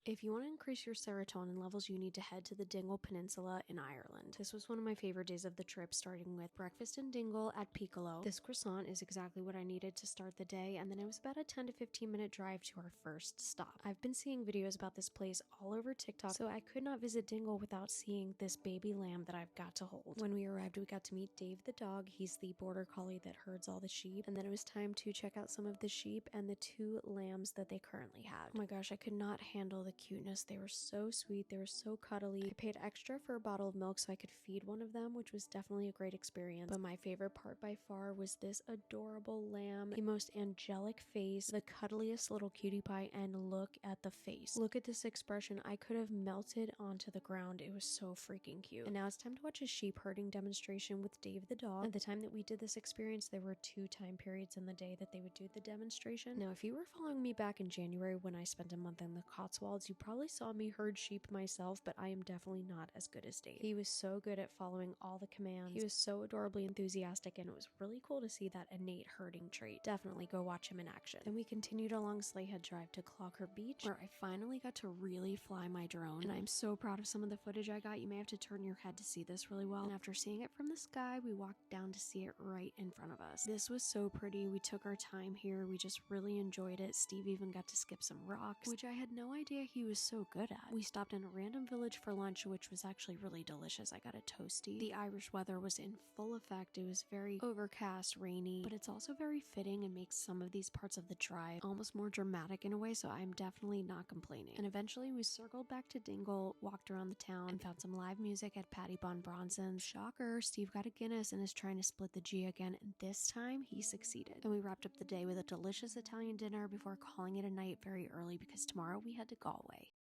If you want to increase your serotonin levels, you need to head to the Dingle Peninsula in Ireland. This was one of my favorite days of the trip, starting with breakfast in Dingle at Piccolo. This croissant is exactly what I needed to start the day, and then it was about a 10 to 15 minute drive to our first stop. I've been seeing videos about this place all over TikTok, so I could not visit Dingle without seeing this baby lamb that I've got to hold. When we arrived, we got to meet Dave the dog. He's the border collie that herds all the sheep, and then it was time to check out some of the sheep and the 2 lambs that they currently had. Oh my gosh, I could not handle the cuteness. They were so sweet. They were so cuddly. I paid extra for a bottle of milk so I could feed one of them, which was definitely a great experience. But my favorite part by far was this adorable lamb. The most angelic face, the cuddliest little cutie pie, and look at the face. Look at this expression. I could have melted onto the ground. It was so freaking cute. And now it's time to watch a sheep herding demonstration with Dave the dog. At the time that we did this experience, there were 2 time periods in the day that they would do the demonstration. Now, if you were following me back in January when I spent a month in the Cotswolds, you probably saw me herd sheep myself, but I am definitely not as good as Dave. He was so good at following all the commands. He was so adorably enthusiastic, and it was really cool to see that innate herding trait. Definitely go watch him in action. Then we continued along Slayhead Drive to Clocker Beach, where I finally got to really fly my drone, and I'm so proud of some of the footage I got. You may have to turn your head to see this really well. And after seeing it from the sky, we walked down to see it right in front of us. This was so pretty. We took our time here. We just really enjoyed it. Steve even got to skip some rocks, which I had no idea he was so good at. We stopped in a random village for lunch, which was actually really delicious. I got a toasty. The Irish weather was in full effect. It was very overcast, rainy, but it's also very fitting and makes some of these parts of the drive almost more dramatic in a way, so I'm definitely not complaining. And eventually we circled back to Dingle, walked around the town, and found some live music at Patty Bon Bronson's. Shocker, Steve got a Guinness and is trying to split the G again, and this time he succeeded. And we wrapped up the day with a delicious Italian dinner before calling it a night very early because tomorrow we head to Galway.